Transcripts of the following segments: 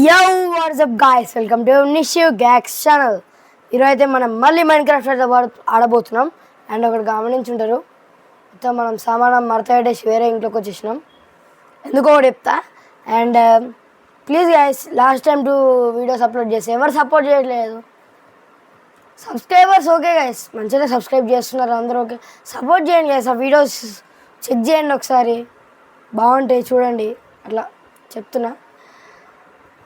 Yo, what's up guys? Welcome to Nishu Gags channel. ఈరోజు అయితే మనం మళ్ళీ మైన్క్రాఫ్ట్ ఆడబోతున్నాం. అండ్ ఒకటి గమనించుంటారు, మొత్తం మనం సామానం మడత పెట్టేసి వేరే ఇంట్లోకి వచ్చేసినాం. ఎందుకో ఒకటి చెప్తా. And please guys, last time 2 videos upload చేసి ఎవరు సపోర్ట్ చేయట్లేదు. సబ్స్క్రైబర్స్ ఓకే గైస్, మంచిగా సబ్స్క్రైబ్ చేస్తున్నారు అందరూ, ఓకే. సపోర్ట్ చేయండి గైస్, ఆ వీడియోస్ చెక్ చేయండి ఒకసారి, బాగుంటాయి చూడండి, అట్లా చెప్తున్నా.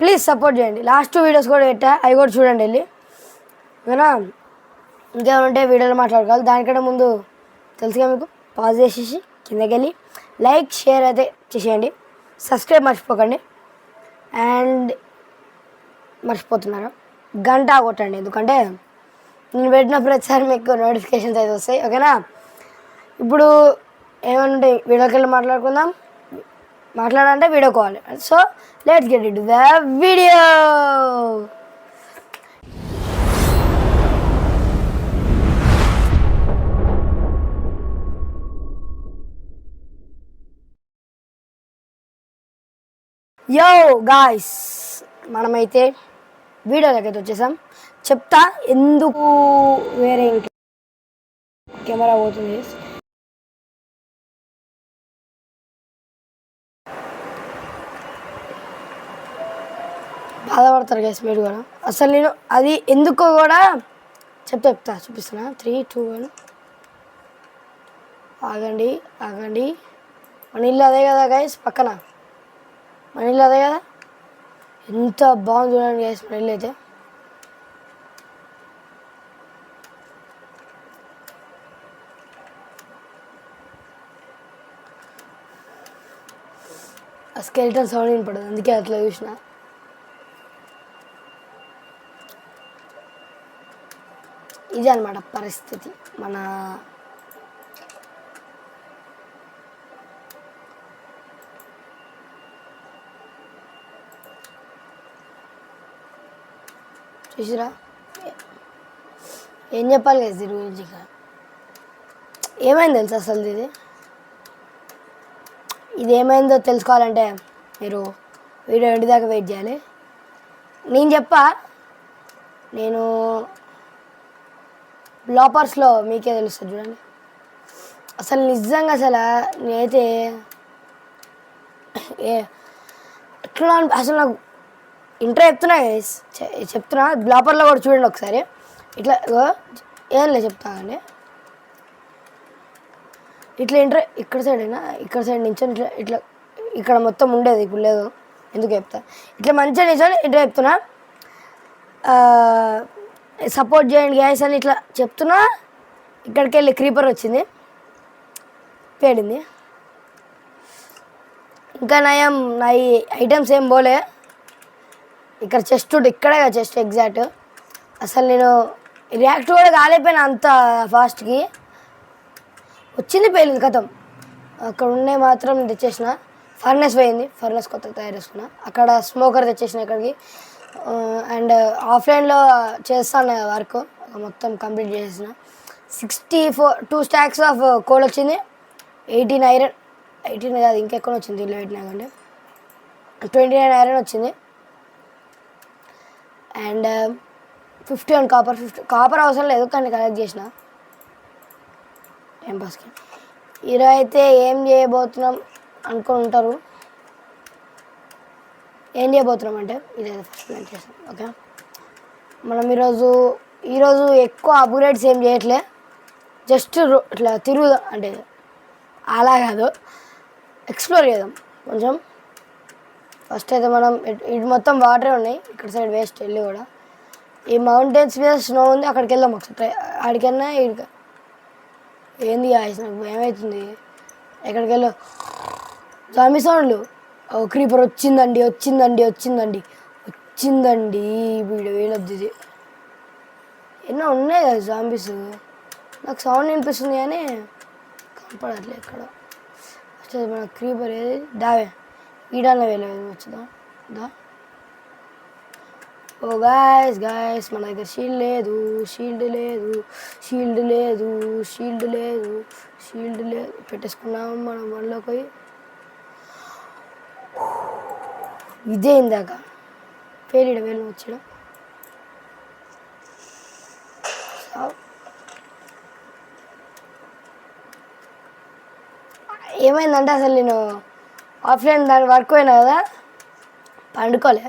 ప్లీజ్ సపోర్ట్ చేయండి. లాస్ట్ 2 వీడియోస్ కూడా పెట్టా, అవి కూడా చూడండి వెళ్ళి, ఓకేనా. ఇంకేమంటే వీడియోలో మాట్లాడుకోవాలి. దానికంటే ముందు తెలుసుగా మీకు, పాజ్ చేసేసి కిందకి వెళ్ళి లైక్ షేర్ అయితే చేసేయండి. సబ్స్క్రైబ్ మర్చిపోకండి. అండ్ మర్చిపోతున్నారు, గంట కొట్టండి, ఎందుకంటే నేను పెట్టిన ప్రతిసారి మీకు నోటిఫికేషన్స్ అయితే వస్తాయి, ఓకేనా. ఇప్పుడు ఏమంటే వీడియోకి వెళ్ళి మాట్లాడాలంటే video call. So let's get it to the video. యో గాయ్స్, మనమైతే వీడియోలోకి అయితే వచ్చేసాం. చెప్తా ఎందుకు వేరే కెమెరా పోతుంది. బాధపడతారు గైస్ మీరు కూడా. అసలు నేను అది ఎందుకో కూడా చెప్తా చూపిస్తున్నా. 3, 2, 1. ఆగండి ఆగండి. మన ఇల్లు అదే కదా గైస్, పక్కన మన ఇల్లు అదే కదా. ఎంత బాగుంది చూడండి గైస్ మన ఇల్లు అయితే. ఆ స్కెలిటన్ సౌండ్ వినపడదు, అందుకే అట్లా చూసిన. ఇది అనమాట పరిస్థితి మన. చూసిరా, ఏం చెప్పాలి కదా దీని గురించి. ఏమైంది తెలుసు అసలు ఇది ఏమైందో తెలుసుకోవాలంటే మీరు వీడియో ఎండ్ దాకా వెయిట్ చేయాలి. నేను బ్లాపర్స్లో మీకే తెలుస్తుంది చూడండి. అసలు నిజంగా నేనైతే ఎట్లా అసలు నాకు ఇంటర్ చెప్తున్నా బ్లాపర్లో కూడా చూడండి ఒకసారి. ఇట్లా ఏం లేదు చెప్తానండి. ఇట్లా ఇక్కడ సైడ్ అయినా ఇక్కడ సైడ్ నించొని ఇట్లా ఇక్కడ మొత్తం ఉండేది, ఇప్పుడు లేదు. ఎందుకు చెప్తా, ఇట్లా మంచిగా నించొని ఇట్లా చెప్తున్నా. సపోర్ట్ చేయండి గ్యాస్ అని ఇట్లా చెప్తున్నా. ఇక్కడికి వెళ్ళి క్రీపర్ వచ్చింది, పేడింది. ఇంకా నయం నా ఈ ఐటమ్స్ ఏం పోలే. ఇక్కడ చెస్ట్ ఇక్కడే చెస్ట్ ఎగ్జాక్ట్. అసలు నేను రియాక్ట్ కూడా కాలేకపోయినా అంత ఫాస్ట్కి. వచ్చింది పేలింది కథం. అక్కడ ఉండే మాత్రం తెచ్చేసిన. ఫర్నెస్ పోయింది, ఫర్నెస్ కొత్త తయారు చేసుకున్నా. అక్కడ స్మోకర్ తెచ్చేసిన ఇక్కడికి. అండ్ ఆఫ్లైన్లో చేస్తాను వర్క్, మొత్తం కంప్లీట్ చేసేసిన. 2 స్టాక్స్ ఆఫ్ కోల్ వచ్చింది. 18 ఐరన్, 18 కాదు ఇంకెక్కడ వచ్చింది, ఇల్లు పెట్టినా కంటే 29 ఐరన్ వచ్చింది. And 51 copper. కాపర్ అవసరం లేదు కానీ కలెక్ట్ చేసిన టైం పాస్కి. ఈరోజు అయితే ఏం చేయబోతున్నాం అనుకుని ఉంటారు. ఏం చేయబోతున్నాం అంటే ఇదైతే ఫస్ట్ ప్లాన్ చేస్తాం, ఓకే. మనం ఈరోజు ఎక్కువ అప్గ్రేడ్స్ ఏం చేయట్లే, జస్ట్ ఇట్లా తిరుగుదాం, అంటే అలా కాదు, ఎక్స్ప్లోర్ చేద్దాం కొంచెం. ఫస్ట్ అయితే మనం ఇటు మొత్తం వాటరే ఉన్నాయి, ఇక్కడ సైడ్ వేస్ట్ వెళ్ళి కూడా. ఈ మౌంటైన్స్ మీద స్నో ఉంది, అక్కడికి వెళ్దాం ఒకసారి. ఆడికన్నా ఇక ఏంది నాకు భయం అవుతుంది. ఎక్కడికి వెళ్ళు జాంబీ సౌండ్లు. క్రీపర్ వచ్చిందండి. వీళ్ళొద్ది ఇది ఎన్నో ఉన్నాయి కదా జాంబీస్. నాకు సౌండ్ వినిపిస్తుంది కానీ కనపడట్లేదు ఎక్కడ. వచ్చేది మన క్రీపర్ ఏది దావే ఈడాల వెళ్ళేది వచ్చుదా దా. ఓ గాయస్ మన దగ్గర షీల్డ్ లేదు. పెట్టేసుకున్నాము మనం వన్లోకి పోయి. ఇదే ఇందాక పేలిడ వేలు వచ్చాడు. ఏమైందంటే అసలు నేను ఆఫ్లైన్ దాని వర్క్ పోయినా కదా, పండుకోలే.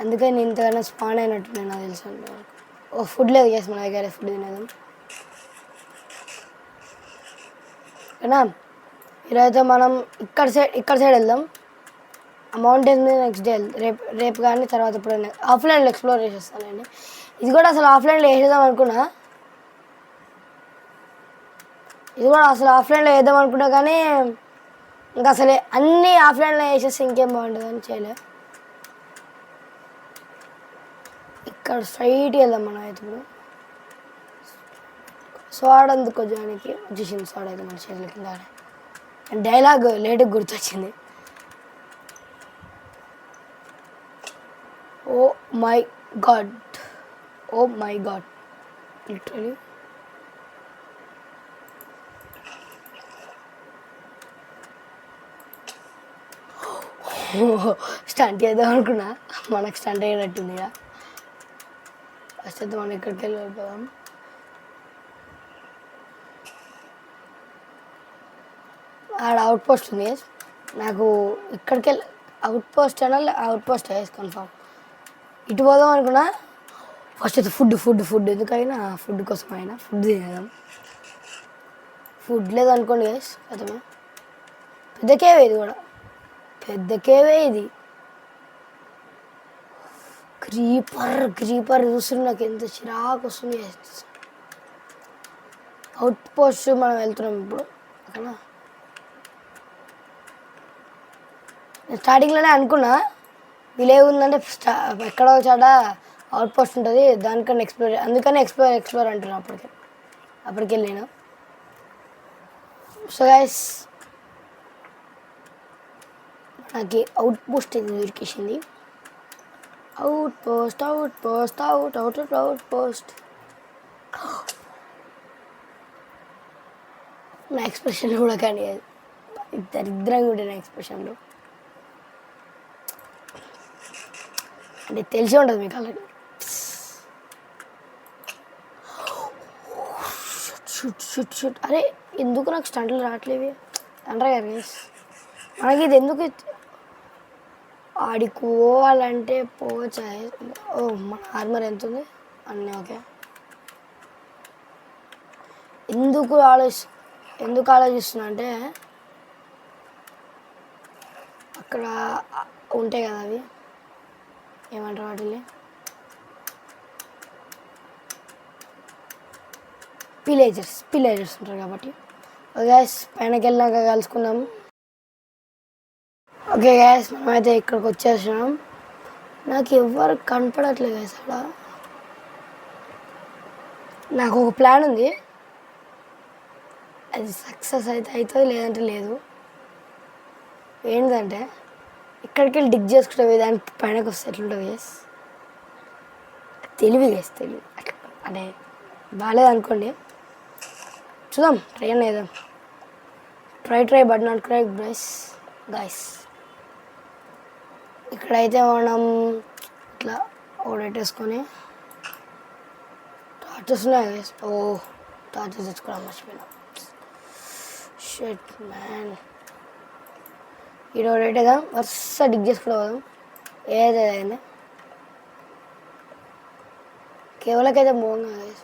అందుకని నేను ఇంతగానో స్పాన్ అయినట్టు నేను నాకు తెలుసు. ఓ ఫుడ్ లేదు కేసు మన దగ్గర, ఫుడ్ తినేది ఓకేనా. ఈరోజైతే మనం ఇక్కడ సైడ్ వెళ్దాం. ఆ మౌంటైన్స్ మీద నెక్స్ట్ డే రేపు కానీ తర్వాత ఎప్పుడైనా ఆఫ్లైన్లో ఎక్స్ప్లోర్ చేసేస్తానండి. ఇది కూడా అసలు ఆఫ్లైన్లో వేసేద్దాం అనుకున్నా, కానీ ఇంకా అసలే అన్నీ ఆఫ్లైన్లో వేసేస్తే ఇంకేం బాగుంటుంది అని చేయలే. ఇక్కడ స్ట్రైట్గా వెళ్దాం మనం అయితే. ఇప్పుడు సోడా అందుకో జానికి వచ్చేసింది. సోడా అయితే మన చేతుల కింద డైలాగ్ లేటుగా గుర్తొచ్చింది. Oh my god literally stunt చేద్దాం అనుకున్నా, మనకు స్టంట్ అయ్యేటట్టుంది. ఇక ఫస్ట్ అయితే మనం ఇక్కడికి వెళ్ళిపోదాం. ఆడ అవుట్ పోస్ట్ ఉంది. నాకు ఇక్కడికి వెళ్ళి అవుట్ పోస్ట్ వేసి కన్ఫామ్ ఇటు పోదాం అనుకున్నా. ఫస్ట్ అయితే ఫుడ్ ఎందుకైనా ఫుడ్ కోసం అయినా ఫుడ్ తినేదాం. ఫుడ్ లేదనుకోండి గైస్ అతను పెద్ద కేవే ఇది క్రీపర్ చూస్తుంది. నాకు ఎంత చిరాకు వస్తుంది. అవుట్ పోస్ట్ మనం వెళ్తున్నాం ఇప్పుడు ఓకేనా. నేను స్టార్టింగ్లోనే అనుకున్నా వీలే ఉందంటే ఎక్కడో చాట అవుట్ పోస్ట్ ఉంటుంది, దానికన్నా అందుకని ఎక్స్ప్లోర్ అంటున్నాను. అప్పటికి వెళ్ళాను. సో గైస్ నాకు అవుట్ పోస్ట్ ఇది దొరికేసింది. అవుట్ పోస్ట్ నా ఎక్స్ప్రెషన్ కూడా కానీ దరిద్రంగా ఉండే నా ఎక్స్ప్రెషన్లో అంటే తెలిసి ఉంటుంది మీకు ఆల్రెడీ. షూట్ అరే ఎందుకు నాకు స్టంట్లు రావట్లేవి అంటారు కదా గైస్. మనకి ఇది ఎందుకు ఆడుకోవాలంటే పోవచ్చా? ఓ మన ఆర్మర్ ఎంత ఉంది అన్నీ ఓకే. ఎందుకు ఆలోచిస్తున్నా అంటే అక్కడ ఉంటాయి కదా అవి ఏమంటారు వాటిని, పిలేజర్స్ ఉంటారు కాబట్టి. గ్యాస్ పైనకి వెళ్ళాక కలుసుకుందాం. ఓకే గ్యాస్ మనమైతే ఇక్కడికి వచ్చేసినాం. నాకు ఎవరు కనపడట్లేదు గ్యాస్. అలా నాకు ఒక ప్లాన్ ఉంది, అది సక్సెస్ అయితే అవుతుంది లేదంటే లేదు. ఏంటంటే ఇక్కడికి వెళ్ళి డిగ్ చేసుకుంటే దాని పైనకి వస్తే ఎట్లుంటుంది గ్యాస్. తెలివి అంటే బాగాలేదనుకోండి, చూద్దాం ట్రై చేద్దాం. Try but not cry guys. ఇక్కడైతే మనం ఇట్లా ఓడెట్టేసుకొని టార్చెస్ ఉన్నాయి గైస్. టార్చెస్ తెచ్చుకోవడం మర్చిపోయినా. Shit man. ఈ ఓడెట్టేద్దాం, వరుస డిగ్ చేసుకుంటూ పోదాం. ఏదైంది కేవలకైతే బాగుంది గైస్.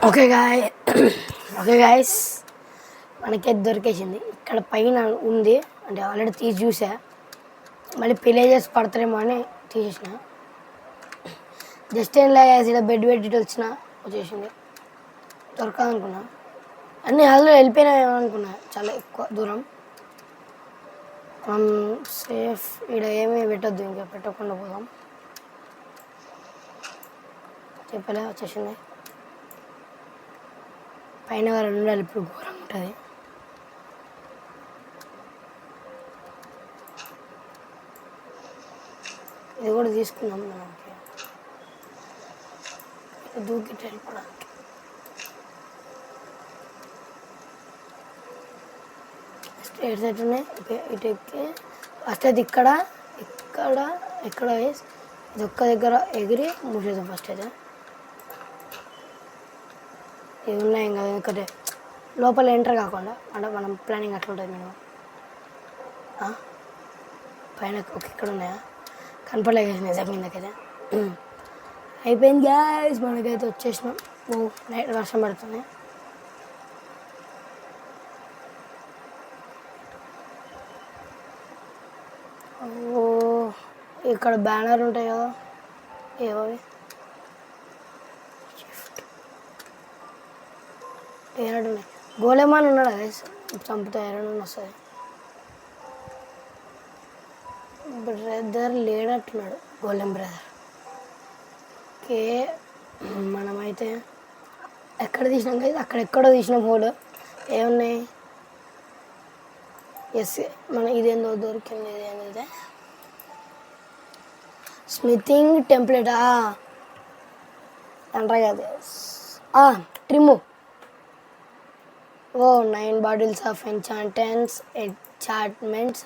ఓకే గాయస్ మనకైతే దొరికేసింది. ఇక్కడ పైన ఉంది అంటే ఆల్రెడీ తీసి చూసా, మళ్ళీ పిలేజర్స్ పడతారేమో అని తీసేసిన. జస్ట్ ఏం లేదు, ఇలా బెడ్ పెట్టి వచ్చేసింది. దొరకదనుకున్నా, అన్నీ హాల్లో వెళ్ళిపోయినాయేమో అనుకున్నా. చాలా ఎక్కువ దూరం మనం సేఫ్. ఇక్కడ ఏమీ పెట్టద్దు, ఇంకా పెట్టకుండా పోదాం. చెప్పలే వచ్చేసింది. పైన వారు ఉండాలి, ఇప్పుడు ఘోరంగా ఉంటుంది. ఇది కూడా తీసుకుందాం మనకి దూకి వెళ్ళిపోవడానికి. స్ట్రేట్ సైట్ ఉన్నాయి. ఓకే ఇటు ఎక్కి ఫస్ట్ అయితే ఇక్కడ ఇక్కడ ఎక్కడ గైస్ ఇది ఒక్క దగ్గర ఎగిరి మూసేద్దాం ఫస్ట్ అయితే. ఇవి ఉన్నాయి ఇంకా ఎందుకంటే లోపల ఎంటర్ కాకుండా అంటే మనం ప్లానింగ్ అట్లా ఉంటుంది మేము పైన ఒక ఇక్కడ ఉన్నాయా కనపడలేదు నిజం కిందకైతే. అయిపోయింది గ్యాస్ మనకైతే వచ్చేసినాం. నైట్ వర్షం పడుతుంది. ఇక్కడ బ్యానర్ ఉంటాయి కదా ఏవవి ఏనాడు ఉన్నాయి. గోలేమాన్ ఉన్నాడు అదే చంపుతా ఏనాడు వస్తుంది. బ్రదర్ లేనట్టున్నాడు గోలెం బ్రదర్. ఓకే మనమైతే ఎక్కడ తీసినాం కదా అక్కడెక్కడో తీసినాం హోల్. ఏమున్నాయి ఎస్ మన ఇదేందో దొరికింది. ఇదేంటే స్మితింగ్ టెంప్లెట్ అంటారు కదా ట్రిమ్ము. 9 బాటిల్స్ ఆఫ్ ఎంచాంట్మెంట్స్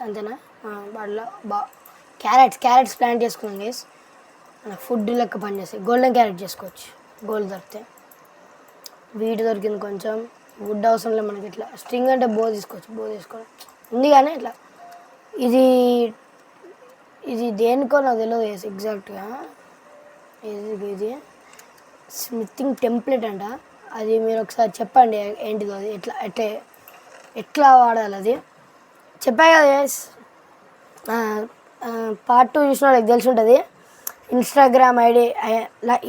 అంతేనా. వాటిలో క్యారెట్స్ ప్లాంట్ చేసుకున్నాం గైస్. మన ఫుడ్ లెక్క పనిచేస్తాయి. గోల్డెన్ క్యారెట్ చేసుకోవచ్చు గోల్డ్ దొరికితే. వీటి దొరికింది కొంచెం. వుడ్ అవసరం లేదు మనకి. ఇట్లా స్ట్రింగ్ అంటే బో తీసుకోవచ్చు. బో తీసుకోవడం ఉంది కానీ ఇట్లా ఇది దేనికో నాకు తెలియదు ఎగ్జాక్ట్గా. ఇది స్మితింగ్ టెంప్లెట్ అంట. అది మీరు ఒకసారి చెప్పండి ఏంటిదో అది ఎట్లా వాడాలి అది చెప్పా కదా. పార్ట్ 2 చూసిన వాళ్ళకి తెలిసి ఉంటుంది. ఇన్స్టాగ్రామ్ ఐడి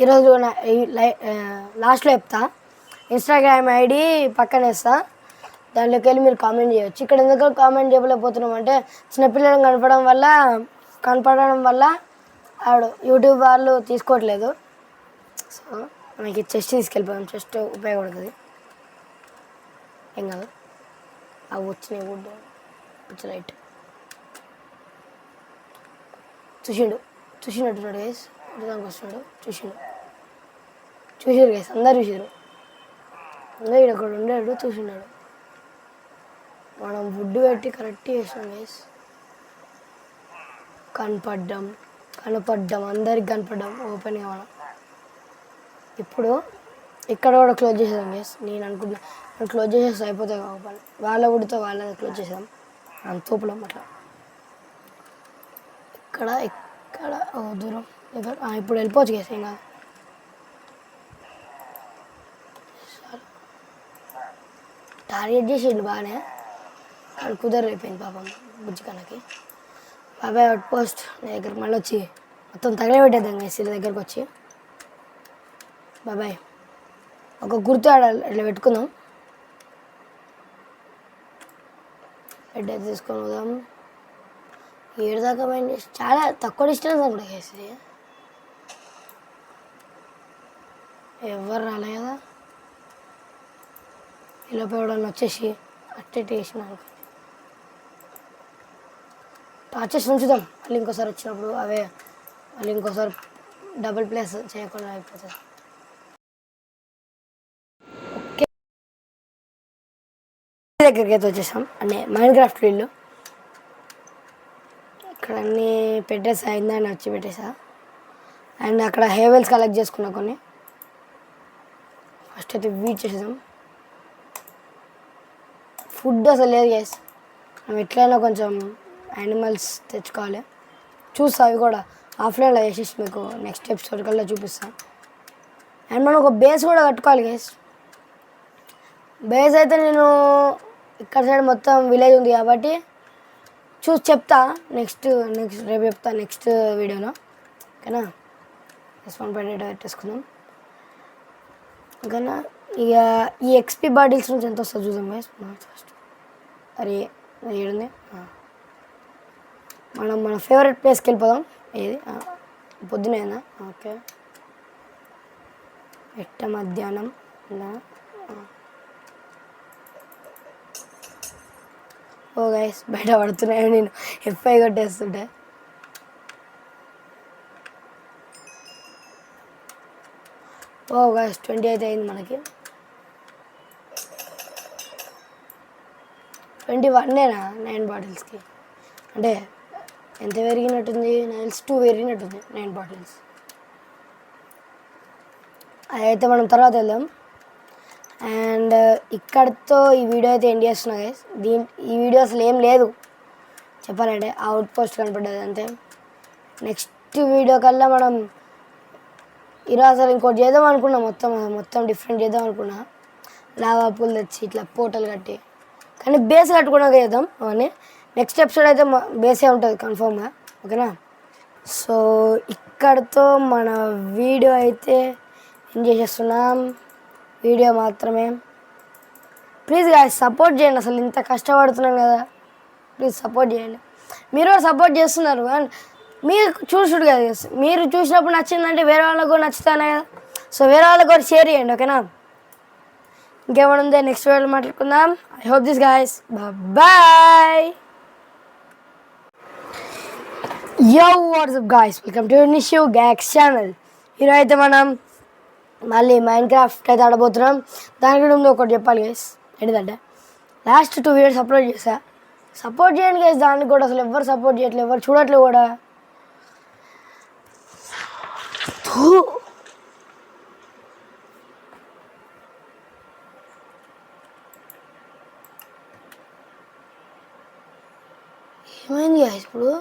ఈరోజు లాస్ట్లో చెప్తా. ఇన్స్టాగ్రామ్ ఐడి పక్కన వేస్తా. దాంట్లోకి వెళ్ళి మీరు కామెంట్ చేయొచ్చు. ఇక్కడ ఎందుకు కామెంట్ చేయలేకపోతున్నాం అంటే చిన్నపిల్లలను కనపడడం వల్ల ఆడు యూట్యూబ్ వాళ్ళు తీసుకోవట్లేదు. సో మనకి చెస్ట్ తీసుకెళ్ళిపోయాం. చెస్ట్ ఉపయోగపడుతుంది ఏం కాదు. అవి వచ్చినాయి వుడ్ పిచ్చి లైట్ చూసినట్టున్నాడు గైస్. దానికి వస్తున్నాడు చూసారు గైస్. అందరు చూసారు. అందరూ ఇక్కడ ఉండాడు చూసినాడు. మనం వుడ్ పెట్టి కరెక్ట్ చేసాం గైస్. కనపడ్డాం అందరికి కనపడ్డాం ఓపెన్గా. మనం ఇప్పుడు ఇక్కడ కూడా క్లోజ్ చేసేద్దాం గైస్. నేను అనుకుంటున్నా క్లోజ్ చేసేస్తే అయిపోతాయి ఓపెన్. వాళ్ళ వుడ్తో వాళ్ళ క్లోజ్ చేసేద్దాం. మనం తోపులం అట్లా. ఇక్కడ దూరం ఇప్పుడు వెళ్ళిపోవచ్చు గైస్. ఇంకా టార్గెట్ చేసేయండి బాగానే. కానీ కుదరైపోయింది పాపం బుజ్జికన్నకి. బాబాయ్ అవుట్ పోస్ట్ నా దగ్గరికి మళ్ళీ వచ్చి మొత్తం తగలబెట్టేద్దాం గైస్. వీళ్ళ దగ్గరకు వచ్చి బాబాయ్ ఒక గుర్తు ఇట్లా పెట్టుకుందాం. హెడ్ అయితే తీసుకొని పోదాం. 7 దాకా మైండ్ చాలా తక్కువ డిస్టెన్స్ కూడా వేసి ఎవరు రాలే కదా. ఇలా పోవడం వచ్చేసి అట్టే వేసిన టార్చెస్ ఉంచుదాం. మళ్ళీ ఇంకోసారి వచ్చినప్పుడు మళ్ళీ ఇంకోసారి డబుల్ ప్లేస్ చేయకుండా అయిపోతుంది. ఓకే దగ్గరికి అయితే వచ్చేసాం. అంటే మైన్క్రాఫ్ట్ వీళ్ళు ఇక్కడ అన్నీ పెట్టేసా. అయిందని వచ్చి పెట్టేసా. అండ్ అక్కడ హేవెల్స్ కలెక్ట్ చేసుకున్నా కొన్ని. ఫస్ట్ అయితే వీట్ చేసేద్దాం. ఫుడ్ అసలు లేదు గైస్. మనం ఎట్లయినా కొంచెం యానిమల్స్ తెచ్చుకోవాలి. చూస్తా అవి కూడా ఆఫ్లైన్లో వేసేసి మీకు నెక్స్ట్ ఎపిసోడ్ కల్లా చూపిస్తాను. అండ్ మనం ఒక బేస్ కూడా కట్టుకోవాలి గైస్. బేస్ అయితే నేను ఇక్కడ సైడ్ మొత్తం విలేజ్ ఉంది కాబట్టి చూసి చెప్తా. నెక్స్ట్ రేపు చెప్తా నెక్స్ట్ వీడియోలో. ఓకేనా. S1.8 పెట్టేసుకుందాం. ఓకేనా. ఇక ఈ XP బాటిల్స్ నుంచి ఎంత వస్తుంది చూద్దాం గైస్. ఫస్ట్ అరే ఏడుంది. మనం మన ఫేవరెట్ ప్లేస్కి వెళ్ళిపోదాం. ఏది పొద్దునేనా. ఓకే మధ్యాహ్నం ఓ గైస్ బయట పడుతున్నాయి. నేను F5 కొట్టేస్తుంటే గైస్ 20 అయితే అయింది మనకి. 21నేనా 9 బాటిల్స్కి? అంటే ఎంత పెరిగినట్టుంది? Nails 2 పెరిగినట్టుంది 9 bottles. అదైతే మనం తర్వాత వెళ్దాం. అండ్ ఇక్కడితో ఈ వీడియో అయితే ఎండ్ చేస్తున్నా గైస్. ఈ వీడియో అసలు ఏం లేదు చెప్పాలంటే, అవుట్ పోస్ట్ కనపడ్డది అంతే. నెక్స్ట్ వీడియో కల్లా మనం ఈరోజు అసలు ఇంకోటి చేద్దాం అనుకున్నా, మొత్తం డిఫరెంట్ చేద్దాం అనుకున్నా. లావా పూలు తెచ్చి ఇట్లా పోటలు కట్టి, కానీ బేస్ కట్టుకున్నాక చేద్దాం అవన్నీ. నెక్స్ట్ ఎపిసోడ్ అయితే బేసే ఉంటుంది కన్ఫామ్గా, ఓకేనా? సో ఇక్కడితో మన వీడియో అయితే ఎండ్ చేసేస్తున్నాం. వీడియో మాత్రమే. ప్లీజ్ గాయ్స్ సపోర్ట్ చేయండి. అసలు ఇంత కష్టపడుతున్నాం కదా, ప్లీజ్ సపోర్ట్ చేయండి. మీరు సపోర్ట్ చేస్తున్నారు అండ్ మీరు చూసుడు కదా, మీరు చూసినప్పుడు నచ్చిందంటే వేరే వాళ్ళకు కూడా నచ్చుతానే కదా. సో వేరే వాళ్ళకి కూడా షేర్ చేయండి, ఓకేనా? ఇంకేమైనా ఉందే నెక్స్ట్ వీడియోలో మాట్లాడుకుందాం. I hope this guys, bye. Yo what's up guys, welcome to Nishu గ్యాక్స్ ఛానల్. ఈరోజు అయితే మనం మళ్ళీ మైన్క్రాఫ్ట్ అయితే ఆడబోతున్నాం. దాని కూడా ముందు ఒకటి చెప్పాలి గైస్, ఏంటంటే లాస్ట్ 2 వీడియోస్ అప్లోడ్ చేశా. సపోర్ట్ చేయండి గైస్. దానికి కూడా అసలు ఎవరు సపోర్ట్ చేయట్లేదు, ఎవరు చూడట్లేదు కూడా. ఏమైంది గైస్ ఇప్పుడు?